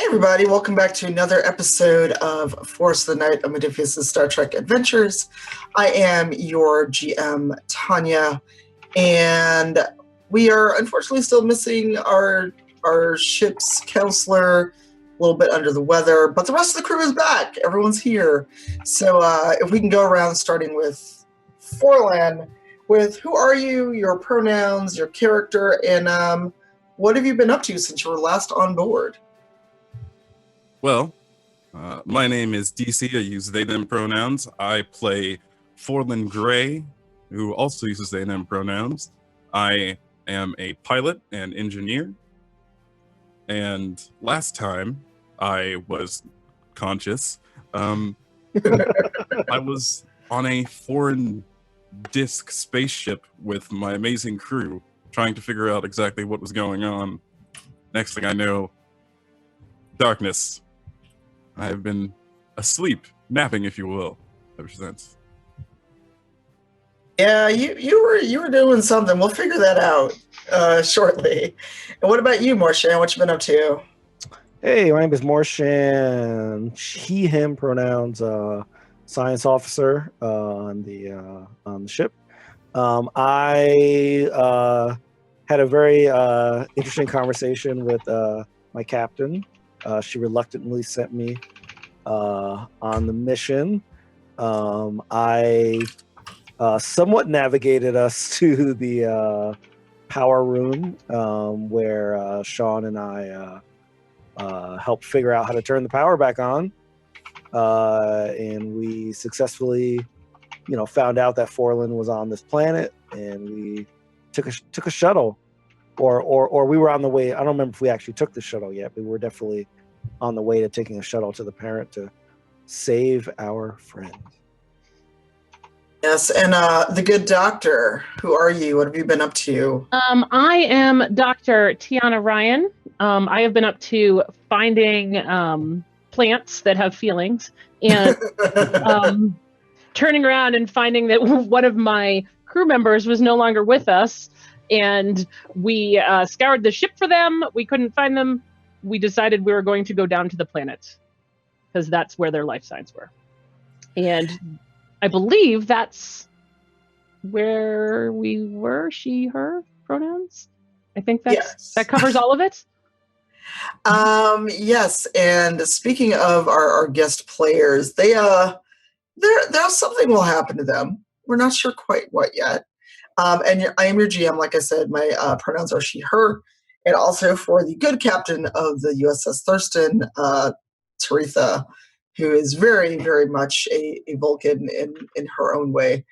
Everybody, welcome back to another episode of Force of the Night of Modiphius' Star Trek Adventures. I am your GM, Tanya, and we are unfortunately still missing our ship's counselor, a little bit under the weather, but the rest of the crew is back. Everyone's here. So if we can go around starting with Forlan, with who are you, your pronouns, your character, and what have you been up to since you were last on board? Well, my name is DC. I use they, them pronouns. I play Forlan Gray, who also uses they, them pronouns. I am a pilot and engineer. And last time I was conscious, I was on a foreign disk spaceship with my amazing crew, trying to figure out exactly what was going on. Next thing I know, darkness. I've been asleep, napping, if you will, ever since. Yeah, you were doing something. We'll figure that out shortly. And what about you, Morshan? What you been up to? Hey, my name is Morshan. He, him pronouns. Science officer on the ship. I had a very interesting conversation with my captain. She reluctantly sent me on the mission. I somewhat navigated us to the power room where Sean and I helped figure out how to turn the power back on. And we successfully, found out that Forlan was on this planet, and we took a shuttle. Or we were on the way. I don't remember if we actually took the shuttle yet, but we were definitely on the way to taking a shuttle to the parent to save our friend. Yes, and the good doctor. Who are you? What have you been up to? I am Dr. Tiana Ryan. I have been up to finding plants that have feelings and turning around and finding that one of my crew members was no longer with us. And we scoured the ship for them. We couldn't find them. We decided we were going to go down to the planet because that's where their life signs were. And I believe that's where we were. She, her pronouns. I think that covers all of it. Yes. And speaking of our guest players, there's something will happen to them. We're not sure quite what yet. And I am your GM, like I said, my pronouns are she, her, and also for the good captain of the USS Thurston, Taretha, who is very, very much a Vulcan in her own way,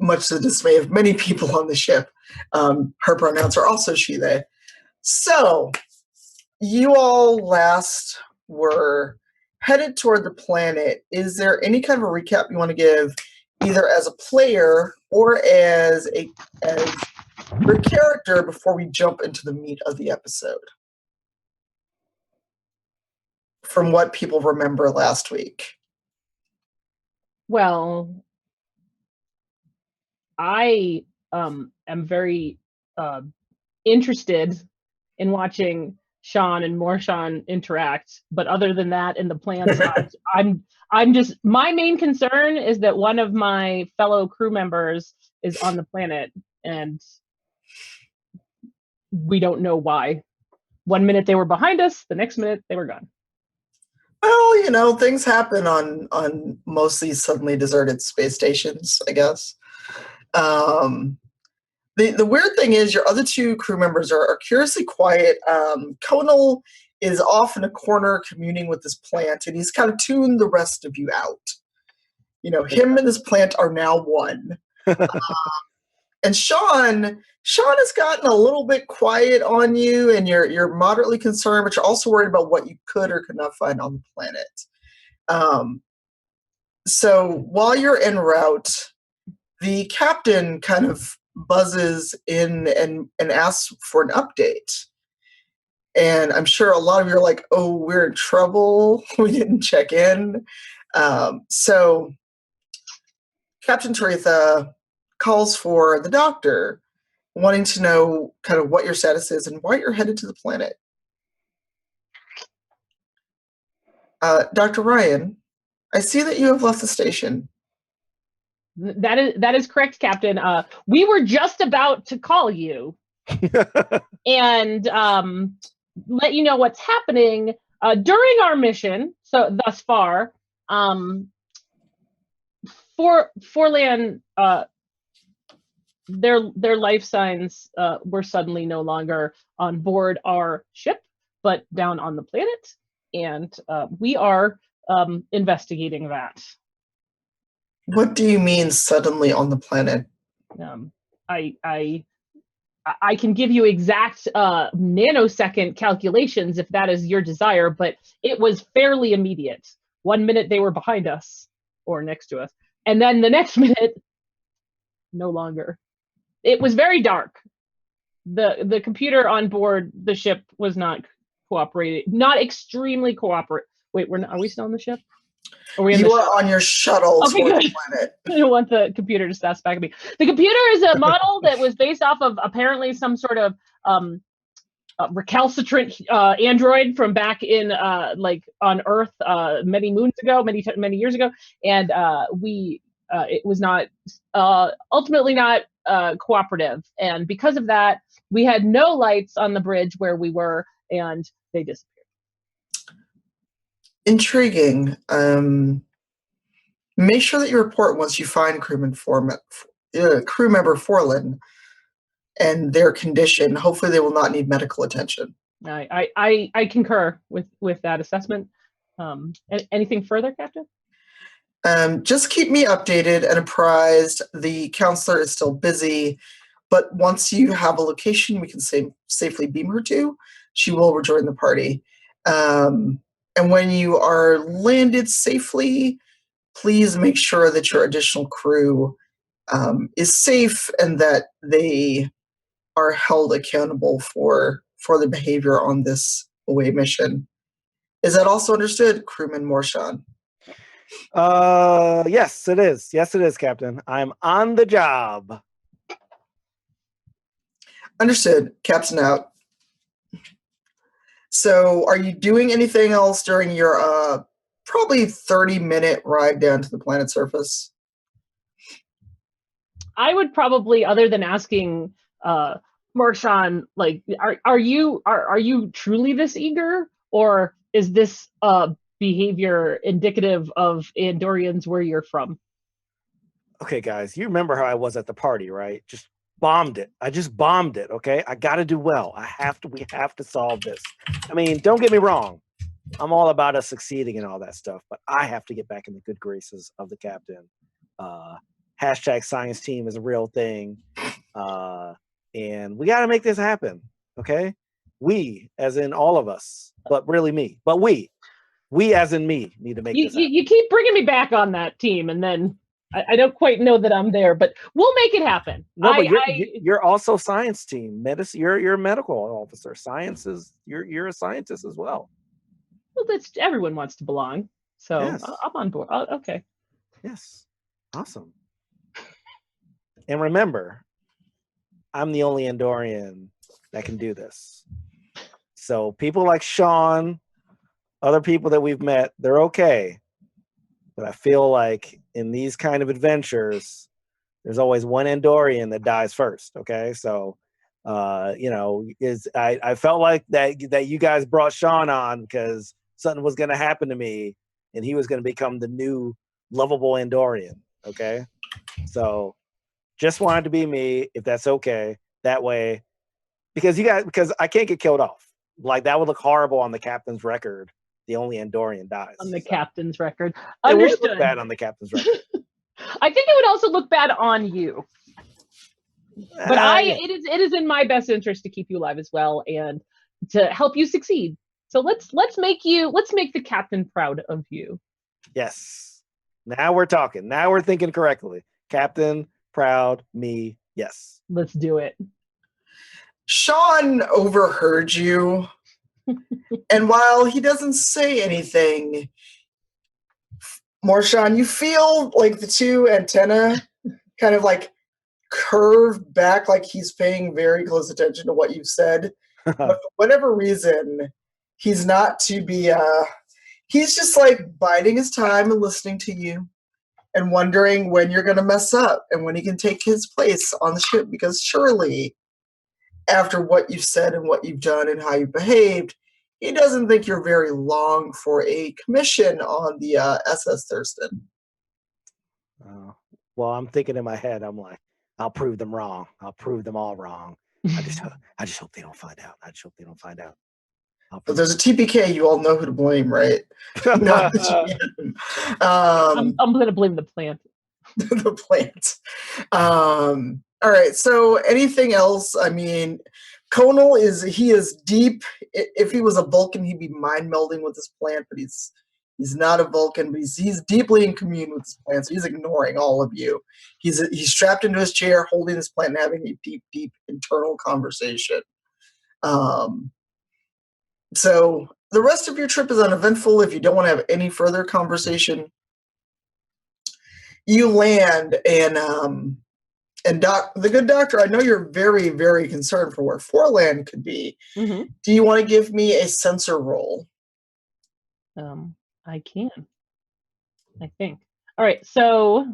much to the dismay of many people on the ship. Her pronouns are also she, they. So, you all last were headed toward the planet. Is there any kind of a recap you want to give, either as a player or as your character, before we jump into the meat of the episode? From what people remember last week. Well, I am very interested in watching Sean and Morshan interact, but other than that, in the plans, I'm just, my main concern is that one of my fellow crew members is on the planet, and we don't know why. 1 minute they were behind us, the next minute they were gone. Well, things happen on mostly suddenly deserted space stations, I guess. The weird thing is your other two crew members are curiously quiet. Conal is off in a corner communing with this plant, and he's kind of tuned the rest of you out. Him and this plant are now one. And Sean has gotten a little bit quiet on you, and you're moderately concerned, but you're also worried about what you could or could not find on the planet. So while you're en route, the captain kind of buzzes in and asks for an update. And I'm sure a lot of you are like, oh, we're in trouble. We didn't check in. So Captain Taretha calls for the doctor, wanting to know kind of what your status is and why you're headed to the planet. Dr. Ryan, I see that you have left the station. That is correct, Captain. We were just about to call you and let you know what's happening during our mission. So thus far, Forlan, their life signs were suddenly no longer on board our ship, but down on the planet, and we are investigating that. What do you mean suddenly on the planet? I can give you exact nanosecond calculations if that is your desire, but it was fairly immediate. 1 minute they were behind us or next to us, and then the next minute, no longer. It was very dark. The computer on board the ship was not cooperating, not extremely cooperate. Wait, are we still on the ship? You are on your shuttle okay, toward good. the planet. I don't want the computer to stats back at me. The computer is a model that was based off of apparently some sort of recalcitrant android from back in like on Earth many moons ago, many years ago, and it was not ultimately not cooperative, and because of that, we had no lights on the bridge where we were, and they disappeared. Intriguing. Make sure that you report once you find crew member Forlan and their condition. Hopefully they will not need medical attention. I concur with that assessment. Anything further, Captain? Just keep me updated and apprised. The counselor is still busy, but once you have a location we can safely beam her to, she will rejoin the party. And when you are landed safely, please make sure that your additional crew is safe and that they are held accountable for their behavior on this away mission. Is that also understood, Crewman Morshan? Yes, it is. Yes, it is, Captain. I'm on the job. Understood. Captain out. So are you doing anything else during your probably 30-minute ride down to the planet's surface? I would probably, other than asking Morshan, like, are you truly this eager, or is this behavior indicative of Andorians where you're from? Okay, guys, you remember how I was at the party, right? Just bombed it. I just bombed it, okay? I got to do well. We have to solve this. I mean, don't get me wrong. I'm all about us succeeding and all that stuff, but I have to get back in the good graces of the captain. Hashtag science team is a real thing. And we got to make this happen, okay? We, as in all of us, but really me. But we as in me, need to make this happen. You keep bringing me back on that team, and then I don't quite know that I'm there, but we'll make it happen. No, but you're also science team. Medicine. You're a medical officer. Science is you're a scientist as well. Well, everyone wants to belong, so yes. I'm on board. Okay. Yes. Awesome. And remember, I'm the only Andorian that can do this. So people like Sean, other people that we've met, they're okay. But I feel like in these kind of adventures, there's always one Andorian that dies first. Okay, so I felt like that you guys brought Sean on because something was going to happen to me, and he was going to become the new lovable Andorian. Okay, so just wanted to be me, if that's okay. That way, because I can't get killed off. Like that would look horrible on the captain's record. The only Andorian dies. On the captain's record. Understood. It would look bad on the captain's record. I think it would also look bad on you. But it is in my best interest to keep you alive as well and to help you succeed. So let's make the captain proud of you. Yes. Now we're talking. Now we're thinking correctly. Captain, proud, me, yes. Let's do it. Sean overheard you. And while he doesn't say anything, Morshan, you feel like the two antennae kind of like curve back, like he's paying very close attention to what you've said. But for whatever reason, he's not to be he's just like biding his time and listening to you and wondering when you're going to mess up and when he can take his place on the ship, because surely after what you've said and what you've done and how you behaved, he doesn't think you're very long for a commission on the SS Thurston. Well, I'm thinking in my head, I'm like, I'll prove them wrong. I'll prove them all wrong. I just hope they don't find out. I just hope they don't find out. But there's a TPK, you all know who to blame, right? Not the GM. I'm going to blame the plant. The plant. All right, so anything else? I mean, Conal is deep. If he was a Vulcan, he'd be mind melding with this plant, but he's not a Vulcan, but he's deeply in commune with this plant, so he's ignoring all of you. He's strapped into his chair, holding this plant and having a deep internal conversation. So the rest of your trip is uneventful. If you don't want to have any further conversation, you land, and the good doctor, I know you're very, very concerned for where Forland could be. Mm-hmm. Do you want to give me a sensor roll? I can. I think. All right, so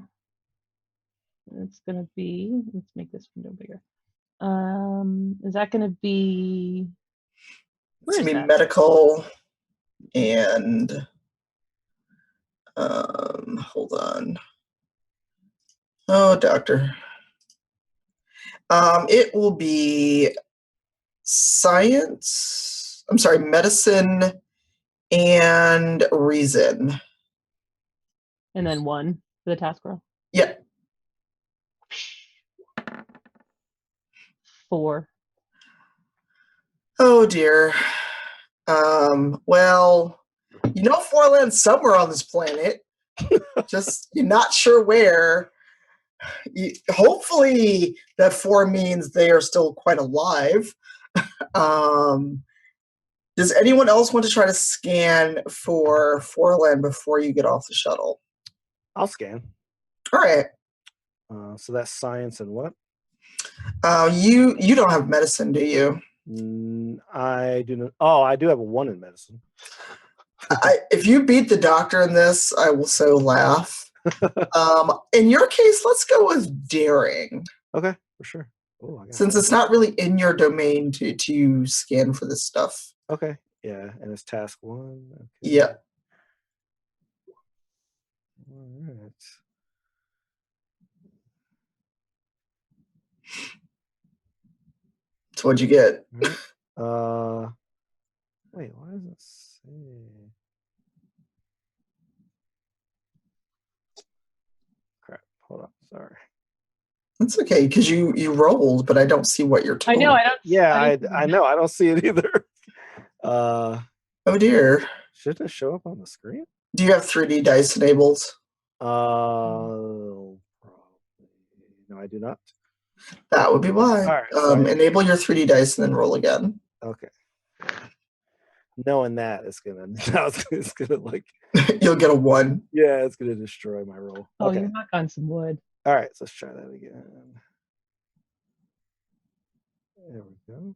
it's gonna be. Let's make this window bigger. Is that gonna be? It's gonna be medical, and hold on. Oh, doctor. It will be science. I'm sorry, medicine and reason. And then 1 for the task roll. Yeah. 4. Oh dear. Well, you know Forland's somewhere on this planet. Just you're not sure where. Hopefully that 4 means they are still quite alive. Does anyone else want to try to scan for Forland before you get off the shuttle? I'll scan. All right. So that's science and what? You don't have medicine, do you? I do not. Oh, I do have a 1 in medicine. If you beat the doctor in this, I will so laugh. In your case, let's go with daring. Okay, for sure. Oh, since it's not really in your domain to scan for this stuff. Okay. Yeah, and it's task 1. Okay. Yeah. All right. So what'd you get? Wait, why does it say? Crap. Hold on. Sorry. That's okay, because you rolled, but I don't see what you're told. I know. I don't. Yeah, I know. I don't see it either. Oh dear. Should it show up on the screen? Do you have 3D dice enabled? Probably. No, I do not. That would be why. All right, enable your 3D dice and then roll again. Okay. Knowing that, it's gonna like. You'll get a 1. Yeah, it's gonna destroy my roll. Oh, okay. you knock on some wood. All right, so let's try that again. There we go.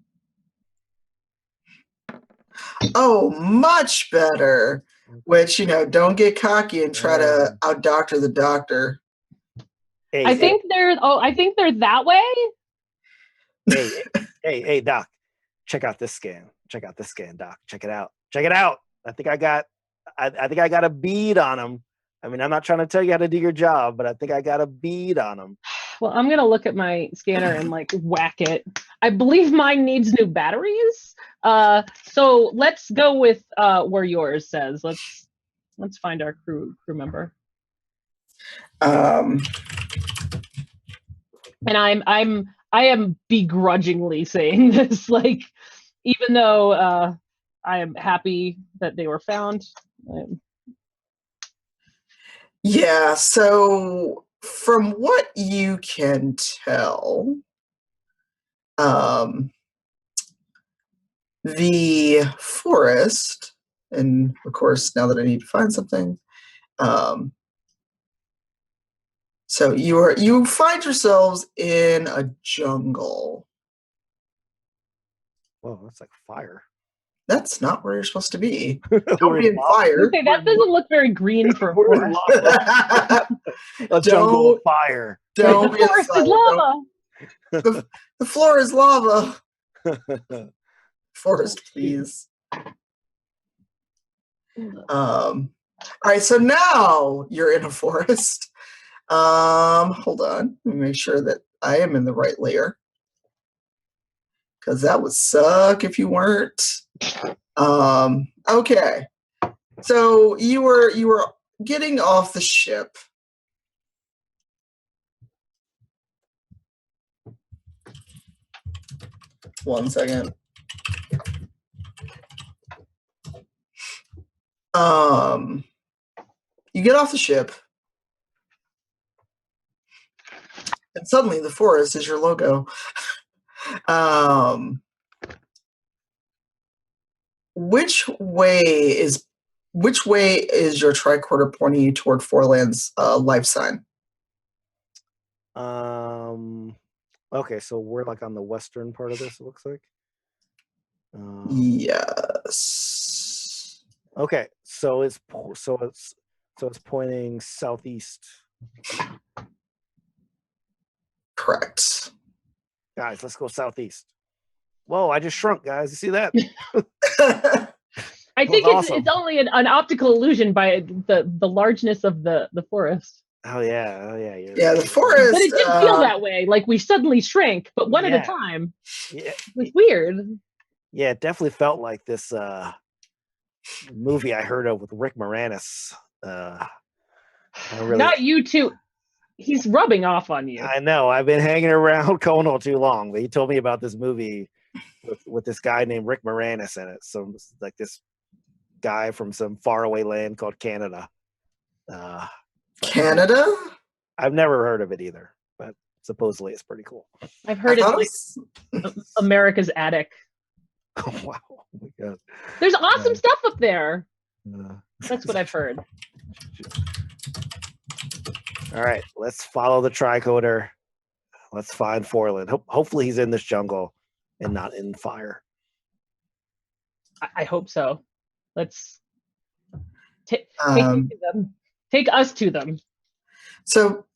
Oh, much better. Which, don't get cocky and try to out-doctor the doctor. Hey, I think they're that way. Hey, Doc, check out this scan. Check out this scan, Doc. Check it out. Check it out. I think I got a bead on him. I mean, I'm not trying to tell you how to do your job, but I think I got a bead on him. Well, I'm gonna look at my scanner and whack it. I believe mine needs new batteries. So let's go with where yours says. Let's find our crew member. Um. And I am begrudgingly saying this, even though I am happy that they were found. Yeah, so from what you can tell, the forest, and of course, now that I need to find something, so you find yourselves in a jungle. Whoa, that's like fire. That's not where you're supposed to be. We're Don't be in lava. fire. Okay, that doesn't look very green for a We're in forest. lava. A jungle of fire. Don't The be in forest fire. is lava. The floor is lava. Forest, please. All right, so now you're in a forest. Hold on. Let me make sure that I am in the right layer. Because that would suck if you weren't. Okay. So you were getting off the ship. One second. You get off the ship, and suddenly the forest is your logo. Which way is your tricorder pointing you toward Forland's life sign? Okay, so we're like on the western part of this, it looks like. Yes. Okay, so it's pointing southeast. Correct. Guys, let's go southeast. Whoa, I just shrunk, guys. You see that? I think awesome. it's only an optical illusion by the largeness of the forest. Oh yeah. Yeah, the forest. But it did feel that way, like we suddenly shrank, but one at a time. Yeah, it was weird. Yeah, it definitely felt like this movie I heard of with Rick Moranis. Not you too. He's rubbing off on you. I know. I've been hanging around Conal too long, but he told me about this movie with this guy named Rick Moranis in it. So like this guy from some faraway land called Canada. Canada? I've never heard of it either, but supposedly it's pretty cool. I've heard it's like America's Attic. Oh, wow. Oh my God. There's awesome stuff up there. That's what I've heard. All right, let's follow the tricorder. Let's find Forland. Hopefully he's in this jungle and not in fire. I hope so. Let's take us to them. So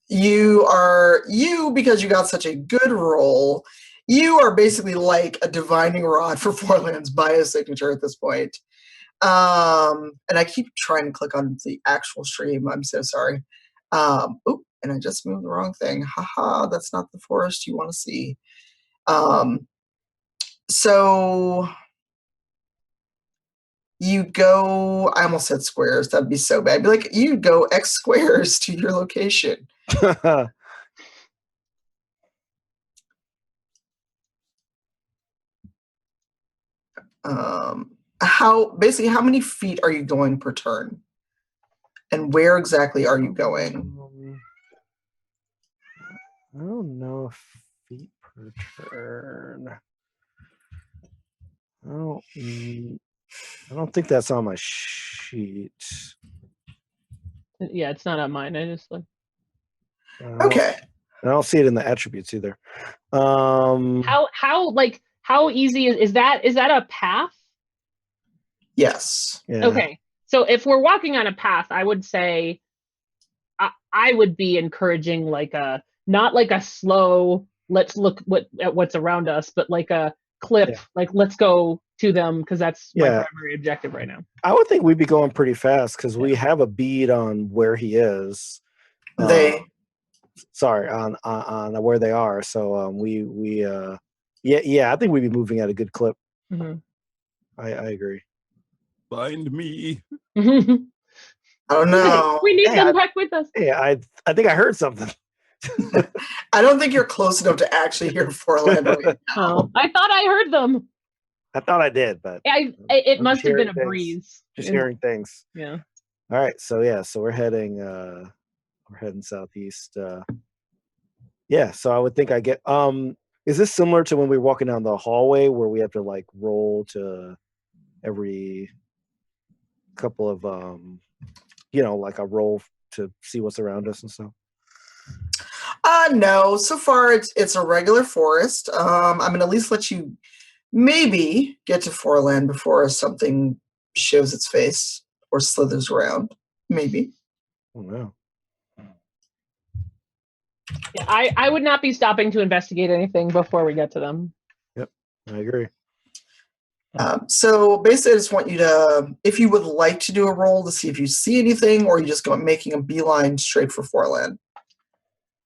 because you got such a good roll, you are basically like a divining rod for Forland's biosignature at this point. And I keep trying to click on the actual stream. I'm so sorry. And I just moved the wrong thing. Haha, that's not the forest you want to see. So you go, I almost said squares. That'd be so bad. I'd be like, you go X squares to your location. How many feet are you going per turn? And where exactly are you going? I don't know if feet per turn. I don't think that's on my sheet. Yeah, it's not on mine. I just like. Okay. I don't see it in the attributes either. How easy is that? Is that a path? Yes. Yeah. Okay. So if we're walking on a path, I would say I would be encouraging not like a slow, let's look at what's around us, but like a clip, like let's go to them because that's my primary objective right now. I would think we'd be going pretty fast because we have a bead on where he is. On where they are. So I think we'd be moving at a good clip. Mm-hmm. I agree. Find me. I don't know. We need them back with us. Hey, I think I heard something. I don't think you're close enough to actually hear Forland right now. I thought I heard them. I thought I did, but it must have been a breeze. Just hearing things. Yeah. All right, so we're heading southeast. So I would think I get is this similar to when we were walking down the hallway where we have to like roll to every couple of like a roll to see what's around us and stuff? No, so far it's a regular forest. I'm gonna at least let you maybe get to Foreland before something shows its face or slithers around. Maybe. Oh, no. Yeah, I would not be stopping to investigate anything before we get to them. Yep, I agree. So basically, I just want you to, if you would like to do a roll to see if you see anything, or you just go making a beeline straight for Foreland.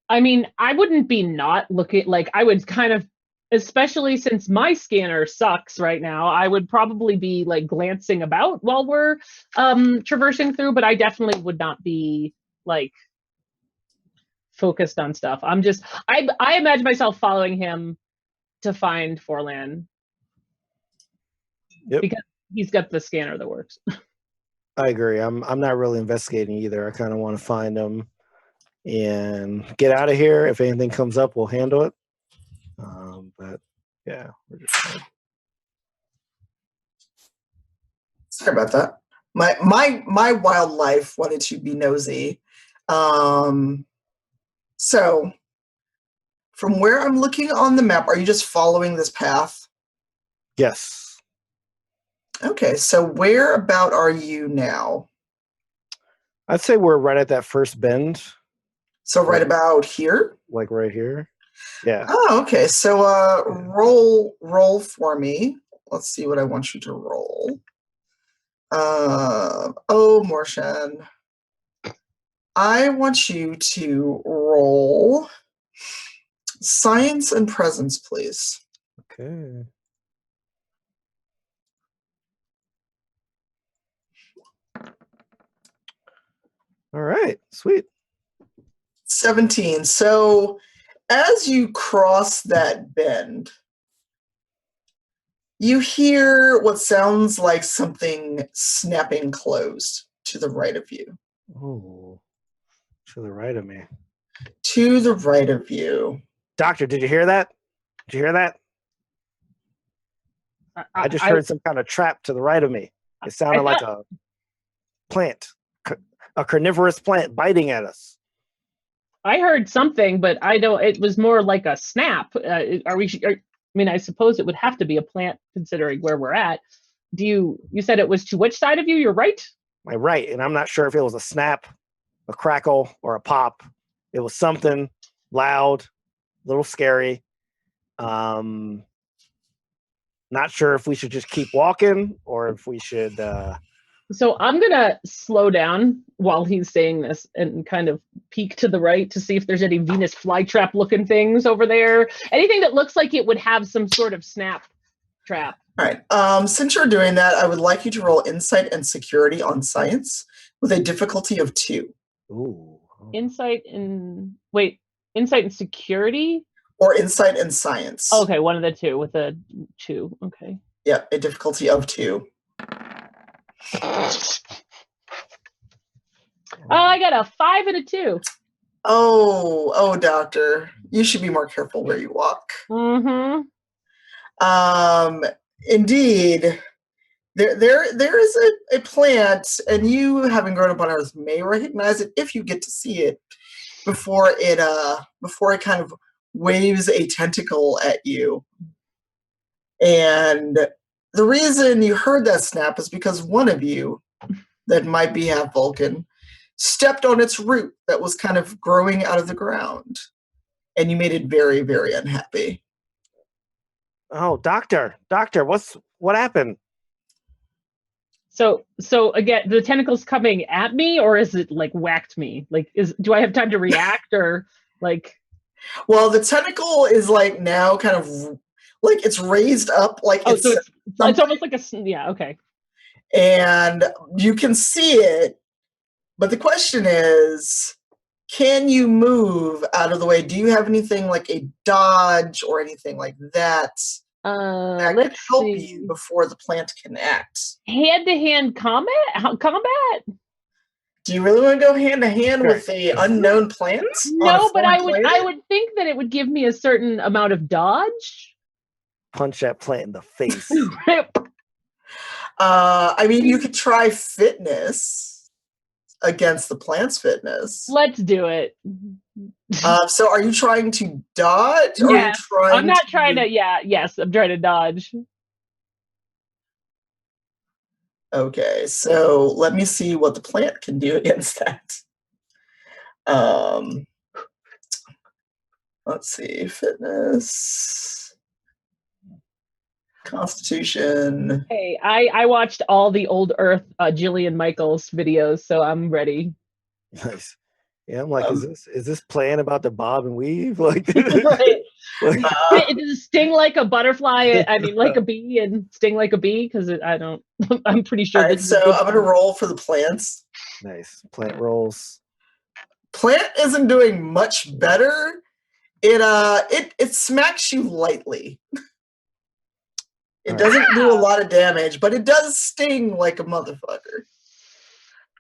I mean, I wouldn't be not looking, like, I would kind of, especially since my scanner sucks right now, I would probably be like glancing about while we're traversing through, but I definitely would not be like focused on stuff. I imagine myself following him to find Foreland. Yep. Because he's got the scanner that works. I agree. I'm not really investigating either. I kind of want to find them and get out of here. If anything comes up, we'll handle it. But yeah, we're just Sorry about that. My wildlife wanted to be nosy. So from where I'm looking on the map, are you just following this path? yes. Okay, so where about are you now? I'd say we're right at that first bend, So right about here? like right here. Yeah. Oh, okay. So roll for me. Let's see what I want you to roll. Morshan. I want you to roll science and presence, please. Okay. All right. Sweet. 17. So as you cross that bend, you hear what sounds like something snapping closed to the right of you. Oh, to the right of me. To the right of you. Doctor, did you hear that? Did you hear that? I just heard some kind of trap to the right of me. It sounded like a plant, a carnivorous plant biting at us. I heard something, but I don't. It was more like a snap. I mean, I suppose it would have to be a plant considering where we're at. You said it was to which side of you? You're right. My right, and I'm not sure if it was a snap, a crackle, or a pop. It was something loud, a little scary. Not sure if we should just keep walking or if we should. So I'm gonna slow down while he's saying this and kind of peek to the right to see if there's any Venus flytrap looking things over there. Anything that looks like it would have some sort of snap trap. All right. Since you're doing that, I would like you to roll insight and security on science with a difficulty of 2. Ooh. Insight and security? Or insight and science. Okay, one of the two with a 2. Okay. Yeah, a difficulty of 2. I got a 5 and a 2. Oh, doctor, you should be more careful where you walk. Mm-hmm. Indeed, there is a plant, and you, having grown up on Earth, may recognize it if you get to see it before it kind of waves a tentacle at you. And the reason you heard that snap is because one of you, that might be half Vulcan, stepped on its root that was kind of growing out of the ground. And you made it very, very unhappy. Oh, doctor, what happened? So again, the tentacle's coming at me, or is it like whacked me? Like, do I have time to react, or like? Well, the tentacle is like now kind of like it's raised up, like so it's almost like okay. And you can see it, but the question is, can you move out of the way? Do you have anything like a dodge or anything like that that could help you before the plant can act? Hand-to-hand combat? Do you really want to go hand-to-hand with the unknown plant? No, but I would think that it would give me a certain amount of dodge. Punch that plant in the face. I mean, you could try fitness against the plant's fitness. Let's do it. So are you trying to dodge? Yeah, I'm trying to dodge. Okay, so let me see what the plant can do against that. Let's see, fitness, constitution. Hey, I watched all the old Earth Jillian Michaels videos, so I'm ready. Nice. Yeah, I'm like, is this playing about the bob and weave? Like, Right. like Does it sting like a butterfly? I mean, like a bee, and sting like a bee? Because I don't. I'm pretty sure. All right, this so is good I'm going to roll for the plants. nice. Plant rolls. Plant isn't doing much better. It smacks you lightly. It doesn't do a lot of damage, but it does sting like a motherfucker.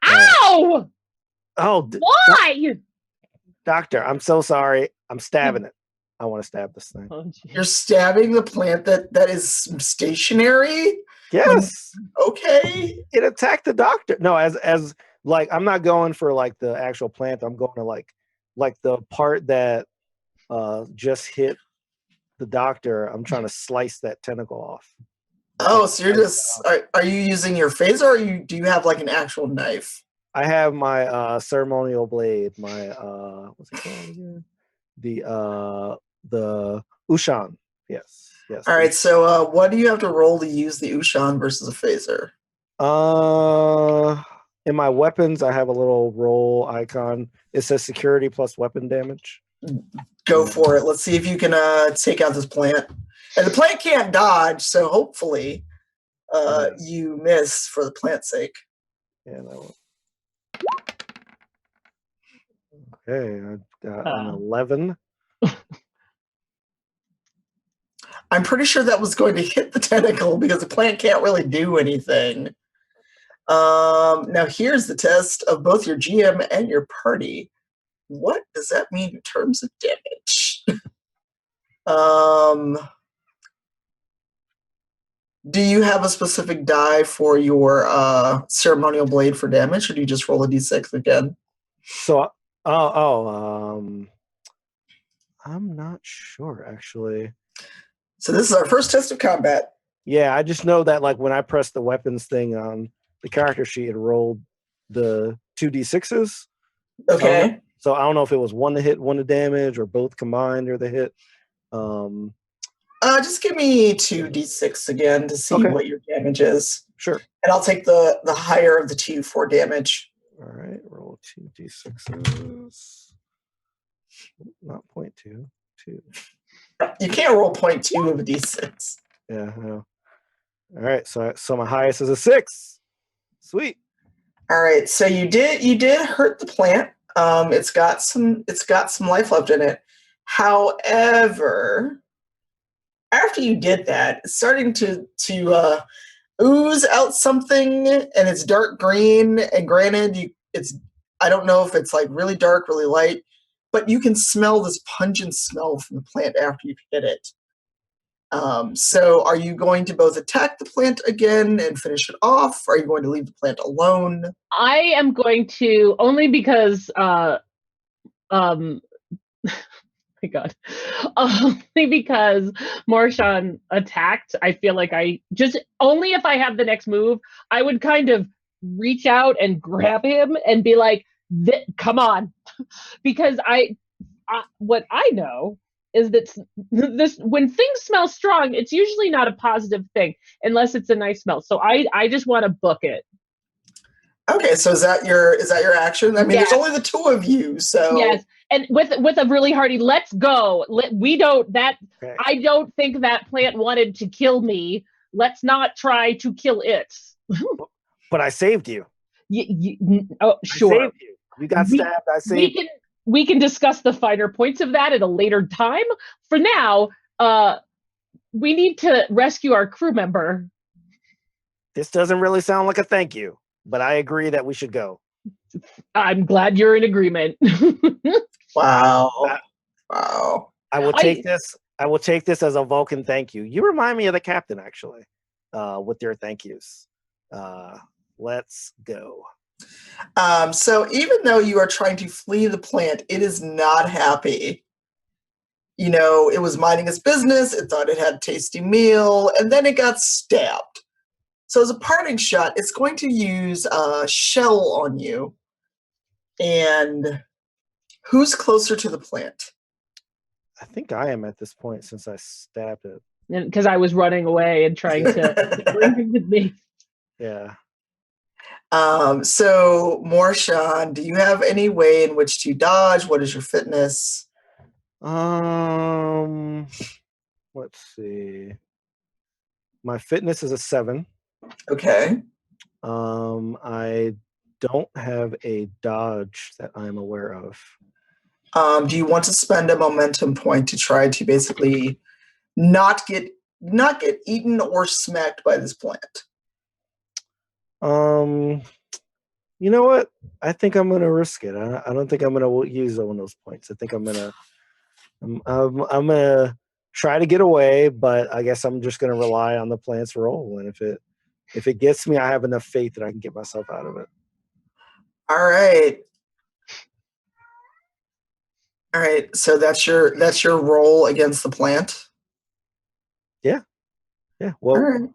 Ow! Oh, Why? doctor, I'm so sorry. I'm stabbing it. I want to stab this thing. Oh, geez. You're stabbing the plant that is stationary? Yes. Okay. It attacked the doctor. No, as like I'm not going for like the actual plant. I'm going to like the part that just hit the doctor. I'm trying to slice that tentacle off. Oh, so you're just are you using your phaser, or do you have like an actual knife? I have my ceremonial blade, my what's it called again? The Ushan. Yes. All right, so what do you have to roll to use the Ushan versus a phaser? In my weapons, I have a little roll icon. It says security plus weapon damage. Go for it. Let's see if you can take out this plant. And the plant can't dodge, so hopefully you miss for the plant's sake. And okay, I got an 11. I'm pretty sure that was going to hit the tentacle because the plant can't really do anything. Now here's the test of both your GM and your party. What does that mean in terms of damage? Do you have a specific die for your ceremonial blade for damage, or do you just roll a d6 again? So, I'm not sure actually. So this is our first test of combat. Yeah, I just know that like when I pressed the weapons thing on the character sheet, it rolled the 2d6s. Okay. So I don't know if it was one to hit, one to damage, or both combined or the hit. Just give me 2d6 again to see what your damage is. Sure. And I'll take the higher of the two for damage. All right, roll 2d6s. Not 0.2, 2. You can't roll 0.2 of a d6. Yeah, I know. All right, so my highest is a 6. Sweet. All right, so you did hurt the plant. It's got some life left in it. However, after you did that, it's starting to ooze out something, and it's dark green. And granted, I don't know if it's like really dark, really light, but you can smell this pungent smell from the plant after you've hit it. So are you going to both attack the plant again and finish it off? Or are you going to leave the plant alone? I am going to, only because my God. Only because Morshan attacked, I feel like only if I have the next move, I would kind of reach out and grab him and be like, come on. Because what I know is that this, when things smell strong, it's usually not a positive thing unless it's a nice smell. So I just want to book it. Okay, so is that your action? I mean, There's only the two of you, so yes. And with a really hearty "let's go," I don't think that plant wanted to kill me. Let's not try to kill it. But I saved you. Sure. I saved you. You got stabbed. I saved you. We can discuss the finer points of that at a later time. For now, we need to rescue our crew member. This doesn't really sound like a thank you, but I agree that we should go. I'm glad you're in agreement. Wow. I will take this. I will take this as a Vulcan thank you. You remind me of the captain, actually, with your thank yous. Let's go. So even though you are trying to flee the plant, it is not happy. You know, it was minding its business. It thought it had a tasty meal, and then it got stabbed. So as a parting shot, it's going to use a shell on you. And who's closer to the plant? I think I am at this point since I stabbed it. Because I was running away and trying to bring him with me. Yeah. So Morshan, do you have any way in which to dodge? What is your fitness? Let's see. My fitness is a 7. Okay. I don't have a dodge that I'm aware of. Do you want to spend a momentum point to try to basically not get eaten or smacked by this plant? You know what? I think I'm gonna risk it. I don't think I'm gonna use one of those points. I think I'm gonna try to get away, but I guess I'm just gonna rely on the plant's roll. And if it gets me, I have enough faith that I can get myself out of it. All right. All right. So that's your roll against the plant. Yeah. Well, All right.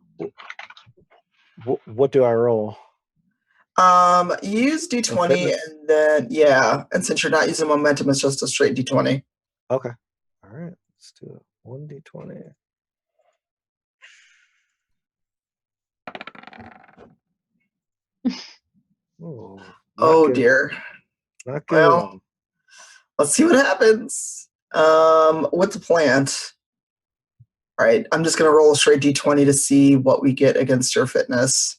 what do I roll? Use D20 and then and since you're not using momentum, it's just a straight D20. Okay. All right. Let's do it. 1D20. Oh dear. Not good. Well, let's see what happens. With the plant. All right, I'm just gonna roll a straight D20 to see what we get against your fitness.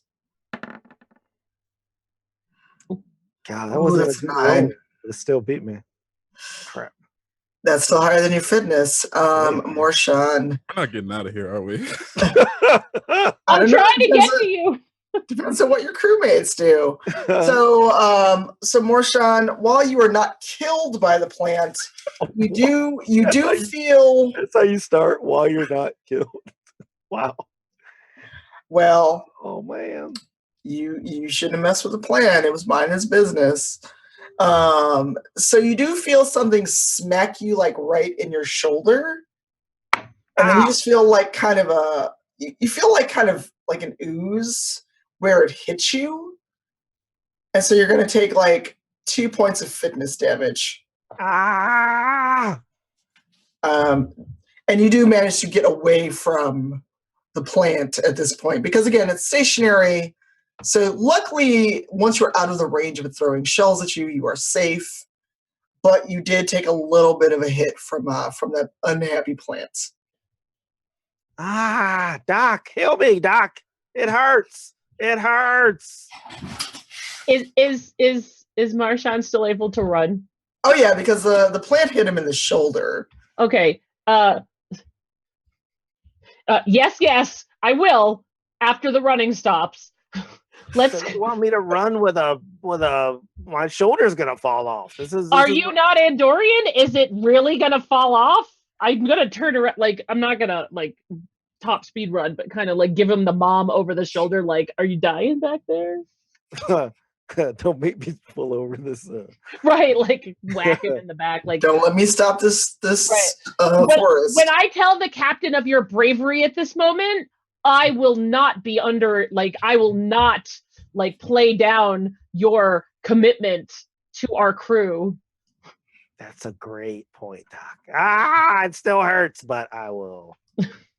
God, that wasn't that's a good 9. roll. It still beat me. Crap. That's still higher than your fitness. Morshan. We're not getting out of here, are we? I'm trying to get to you. Depends on what your crewmates do. So Morshan, while you are not killed by the plant, you do feel. That's how you start. While you're not killed. Wow. Well. Oh man. You shouldn't have messed with the plant. It was minding his business. So you do feel something smack you like right in your shoulder, and then you just feel like kind of like an ooze where it hits you, and so you're going to take like 2 points of fitness damage. And you do manage to get away from the plant at this point because again it's stationary. So luckily, once you're out of the range of it throwing shells at you, you are safe. But you did take a little bit of a hit from that unhappy plant. Doc, help me, Doc! It hurts. It hurts. Is Morshan still able to run? Oh yeah, because the plant hit him in the shoulder. Okay. Yes, I will after the running stops. So you want me to run with my shoulder's gonna fall off. Are you not Andorian? Is it really gonna fall off? I'm gonna turn around, like I'm not gonna like top speed run, but kind of like give him the mom over the shoulder, like, are you dying back there? Don't make me pull over this. Right, like whack him in the back, like don't let me stop this right. forest. When I tell the captain of your bravery at this moment, I will not be I will not play down your commitment to our crew. That's a great point, Doc. It still hurts, but I will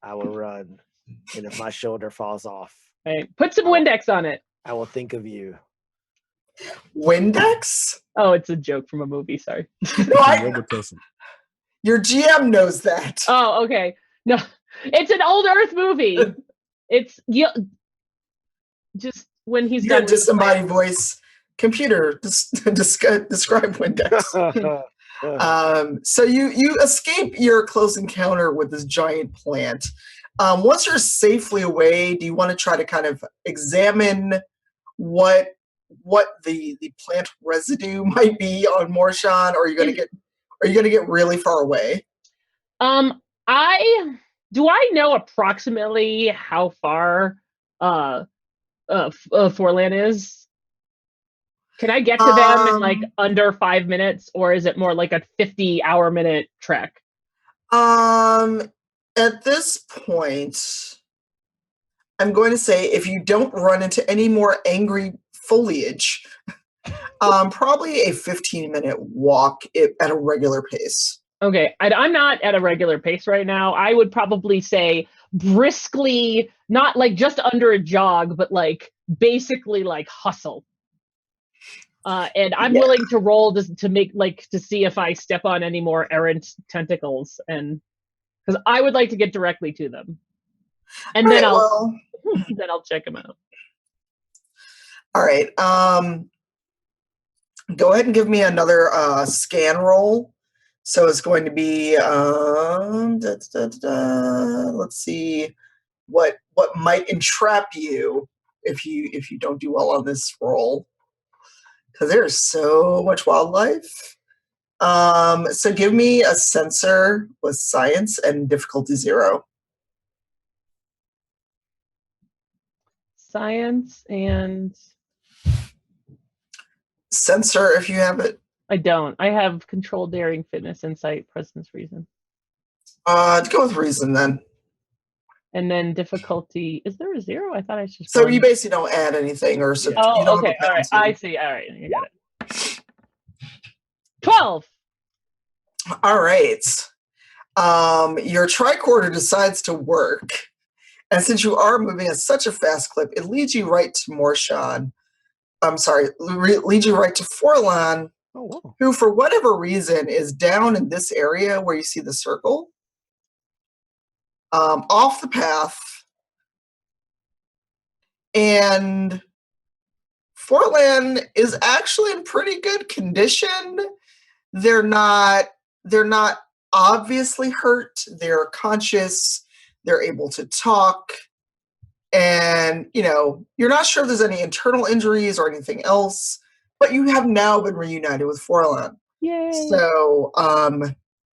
run. And if my shoulder falls off, right. Put some Windex on it. I will think of you. Windex? Oh, it's a joke from a movie. Sorry. No, your GM knows that. Oh, okay. No, it's an old Earth movie. It's just when he's your done. Disembodied voice computer. Describe Windex. So you escape your close encounter with this giant plant. Once you're safely away, do you want to try to kind of examine what the plant residue might be on Morshan, or are you going to get really far away? Do I know approximately how far Forlan is? Can I get to them in under 5 minutes, or is it more like a 50-hour-minute trek? At this point, I'm going to say if you don't run into any more angry foliage, probably a 15-minute walk at a regular pace. Okay, I'm not at a regular pace right now. I would probably say briskly, not like just under a jog, but like basically like hustle. And I'm willing to roll to make to see if I step on any more errant tentacles, and because I would like to get directly to them, and then then I'll check them out. All right. Go ahead and give me another scan roll. So it's going to be let's see what might entrap you if you don't do well on this roll, because there's so much wildlife. So give me a sensor with science and difficulty 0. Science and sensor if you have it. I don't. I have control, daring, fitness, insight, presence, reason. Go with reason then. And then difficulty. Is there a 0? I thought I should. So you basically don't add anything or you don't okay. All right. I see. All right. You got it. 12. All right. Your tricorder decides to work. And since you are moving at such a fast clip, it leads you right to Morshan. I'm sorry, leads you right to Forlan, who for whatever reason is down in this area where you see the circle, off the path. And Forlan is actually in pretty good condition. They're not obviously hurt. They're conscious. They're able to talk. And, you're not sure if there's any internal injuries or anything else, but you have now been reunited with Forlan. Yay. So,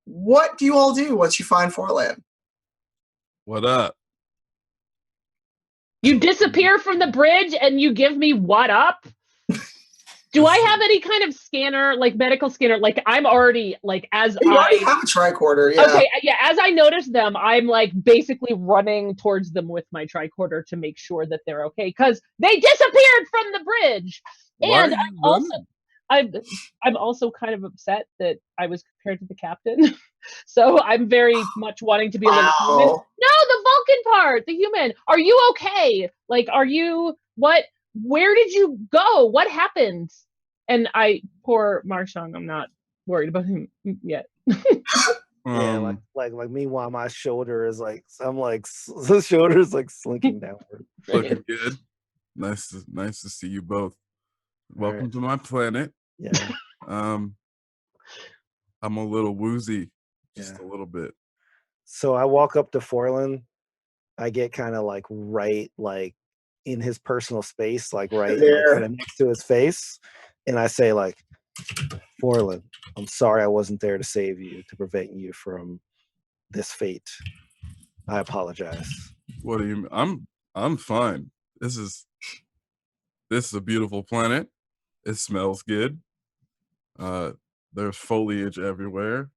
what do you all do once you find Forlan? What up? You disappear from the bridge and you give me what up? Do I have any kind of scanner, like medical scanner? Like I'm already as you already have a tricorder, yeah. Okay, yeah. As I notice them, I'm basically running towards them with my tricorder to make sure that they're okay because they disappeared from the bridge. And I'm also kind of upset that I was compared to the captain. So I'm very much wanting to be a little human. No, the Vulcan part, the human. Are you okay? Are you what? Where did you go? What happened? And poor Morshan, I'm not worried about him yet. Yeah, meanwhile, my shoulder is the shoulder is slinking downward. Looking good. Nice to see you both. Welcome to my planet. Yeah. I'm a little woozy, just a little bit. So I walk up to Forlan. I get kind of right in his personal space, right kind of next to his face. And I say Forlan, I'm sorry I wasn't there to save you, to prevent you from this fate. I apologize. What do you mean? I'm fine. This is a beautiful planet. It smells good. There's foliage everywhere.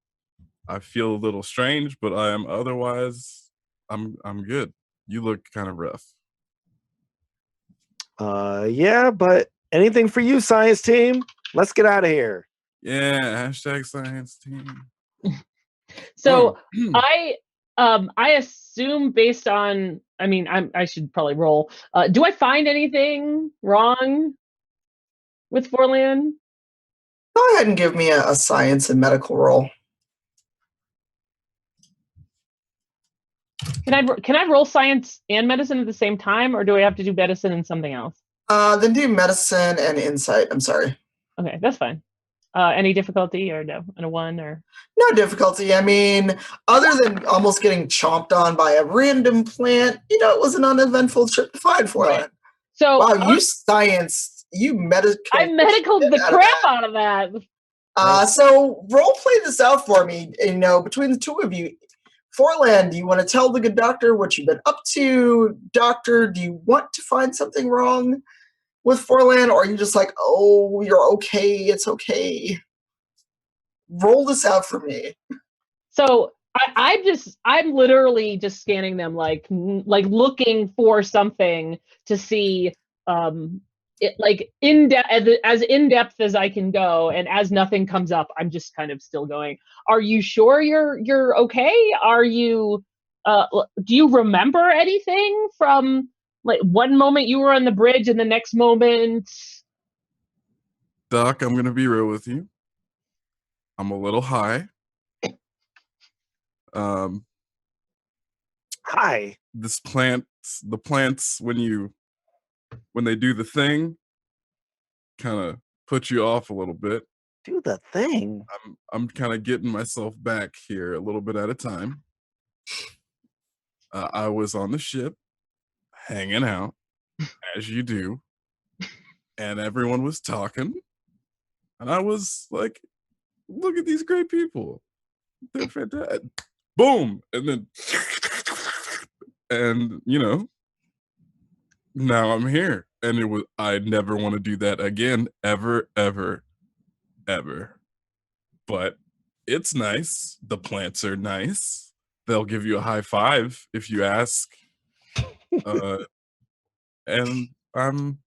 I feel a little strange, but I am otherwise I'm good. You look kind of rough. Yeah, but anything for you, science team. Let's get out of here. Yeah, #science team. So I assume based on, I should probably roll. Do I find anything wrong with Forlan? Go ahead and give me a science and medical roll. Can I roll science and medicine at the same time, or do I have to do medicine and something else? Then do medicine and insight. I'm sorry. Okay, that's fine. Any difficulty or no? And a 1 or no difficulty. Other than almost getting chomped on by a random plant, it was an uneventful trip to find Forlan. Right. So wow, you science, you medical. I medicaled the crap out of that. So role play this out for me. Between the two of you. Forlan, do you want to tell the good doctor what you've been up to? Doctor, do you want to find something wrong with Forlan? Or are you just oh, you're okay, it's okay? Roll this out for me. So I'm literally just scanning them like looking for something to see it like in depth as in depth as I can go, and as nothing comes up, I'm just kind of still going. Are you sure you're okay? Are you do you remember anything from like one moment you were on the bridge and the next moment? Doc, I'm gonna be real with you. I'm a little high. Hi. The plants when they do the thing, kind of put you off a little bit. Do the thing. I'm kind of getting myself back here a little bit at a time. I was on the ship, hanging out, as you do, and everyone was talking, and I was like, "Look at these great people! They're fantastic!" Boom, and then, and now I'm here, and I never want to do that again, ever, ever, ever. But it's nice. The plants are nice. They'll give you a high five if you ask. And I'm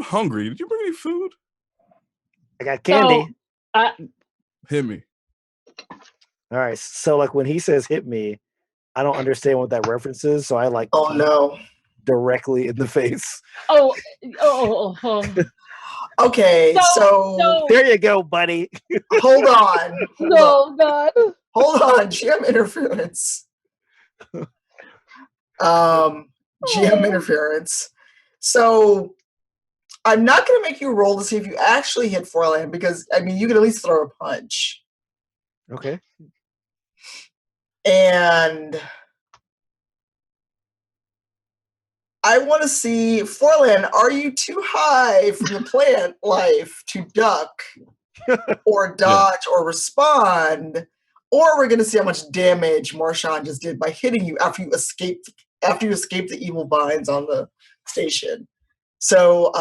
hungry. Did you bring any food? I got candy. So, Hit me. All right. So like when he says "hit me," I don't understand what that reference is. So I like. Oh no. Directly in the face. Oh. Okay, so there you go, buddy. Hold on. God. Hold on, GM interference. GM interference. So I'm not going to make you roll to see if you actually hit Forlan, because I mean you can at least throw a punch. Okay. And I want to see, Forlan, are you too high from the plant life to duck or dodge or respond? Or we're going to see how much damage Morshan just did by hitting you after you escaped the evil vines on the station. So,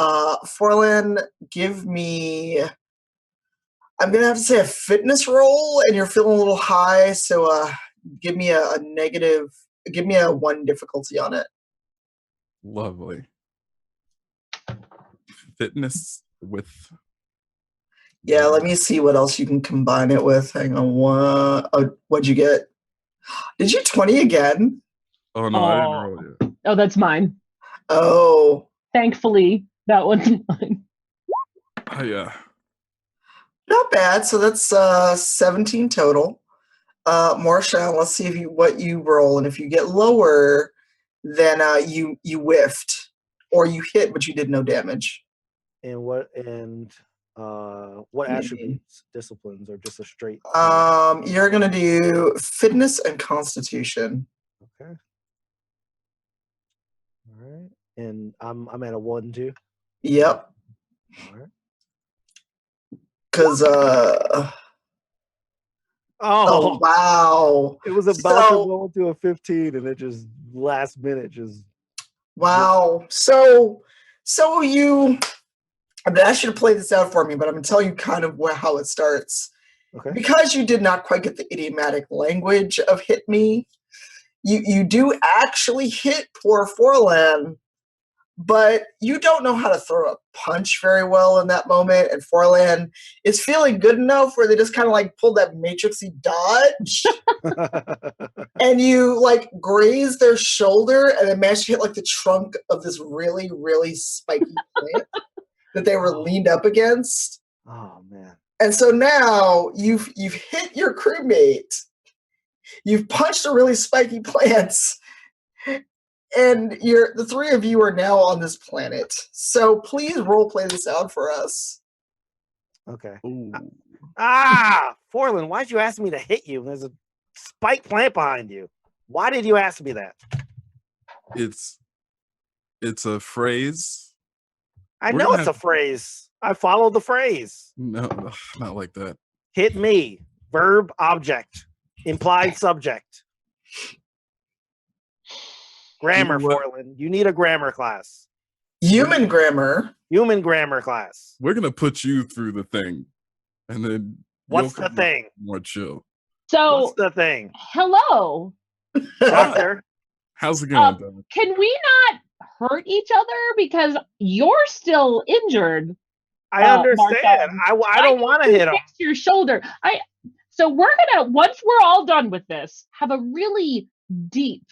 Forlan, give me, I'm going to have to say a fitness roll, and you're feeling a little high, so give me a 1 difficulty on it. Lovely. Fitness with... Yeah, let me see what else you can combine it with. Hang on, what'd you get? Did you 20 again? Oh, no, I didn't roll yet. Oh, that's mine. Oh. Thankfully, that one's mine. Oh, yeah. Not bad. So that's 17 total. Morshan, let's see what you roll, and if you get lower, then you whiffed, or you hit, but you did no damage. And what attributes, disciplines, or just a straight? You're gonna do fitness and constitution. Okay. All right. And I'm at a 1 too. Yep. All right. Because oh wow! It was about to go to a 15, and it just last minute just. Wow. So you. I'm gonna ask you to play this out for me, but I'm gonna tell you kind of how it starts. Okay. Because you did not quite get the idiomatic language of "hit me," you do actually hit poor Forlan, but you don't know how to throw a punch very well in that moment, and Forlan is feeling good enough where they just kind of like pulled that matrixy dodge, and you like graze their shoulder, and then managed to hit like the trunk of this really, really spiky plant that they were leaned up against. Oh man. And so now you've hit your crewmate, you've punched the really spiky plants, and the three of you are now on this planet. So please role play this out for us. Okay. Ooh. Forlan, why'd you ask me to hit you? There's a spike plant behind you. Why did you ask me that? It's a phrase. I know it's a phrase. I follow the phrase. No, not like that. Hit me. Verb, object, implied subject. Grammar, Forlan. You need a grammar class. Human grammar. Human grammar class. We're gonna put you through the thing, and then what's the thing? More chill. So, What's the thing? hello. Doctor? How's it going, Doc? Can we not hurt each other because you're still injured? I understand. Marshawn. I don't want to hit him. Fix your shoulder. So we're gonna, once we're all done with this, have a really deep,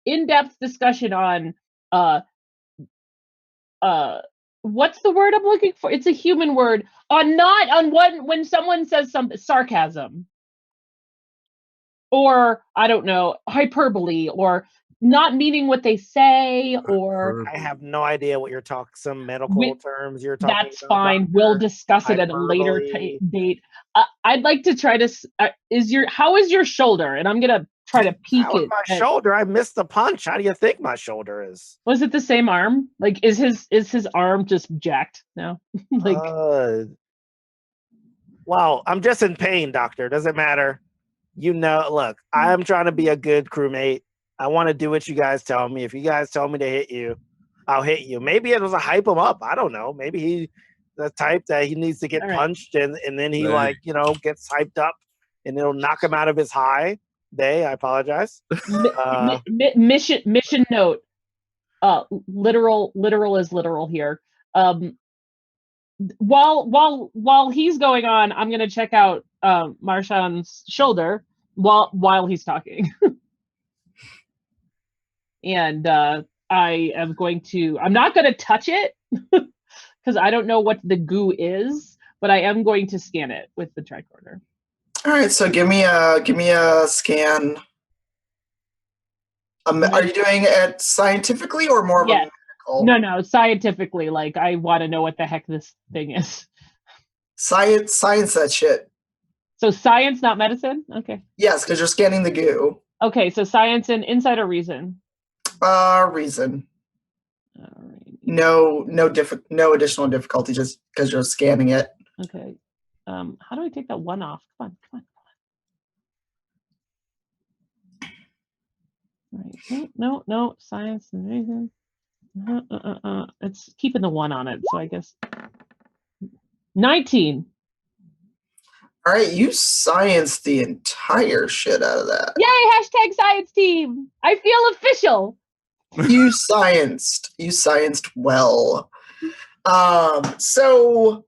in-depth discussion on what's the word I'm looking for? It's a human word. When someone says something, sarcasm. Or I don't know, hyperbole, or not meaning what they say, or I have no idea what you're talking. Some medical terms you're talking. That's fine. We'll discuss it at a later date. I'd like to try to. How is your shoulder? And I'm gonna try to peek it. My shoulder. I missed the punch. How do you think my shoulder is? Was it the same arm? Like, is his arm just jacked now? Like, well, I'm just in pain, doctor. Doesn't matter. Look, I'm trying to be a good crewmate. I want to do what you guys tell me. If you guys tell me to hit you, I'll hit you. Maybe it was a hype him up. I don't know. Maybe he's the type that he needs to get punched and then he gets hyped up and it'll knock him out of his high day. I apologize. Mission note. Literal is literal here. While he's going on, I'm gonna check out Marshawn's shoulder while he's talking. And I'm not going to touch it because I don't know what the goo is, but I am going to scan it with the tricorder. All right, so give me a scan. Are you doing it scientifically or more of a medical? No, scientifically. Like, I want to know what the heck this thing is. Science that shit. So science, not medicine? Okay. Yes, because you're scanning the goo. Okay, so science and insight or reason? Reason. All right. No additional difficulty just because you're scanning it. Okay. How do I take that one off? Come on. All right. No. Science and reason. It's keeping the one on it, so I guess 19. All right, you scienced the entire shit out of that. Yay! #science team. I feel official. You scienced well. So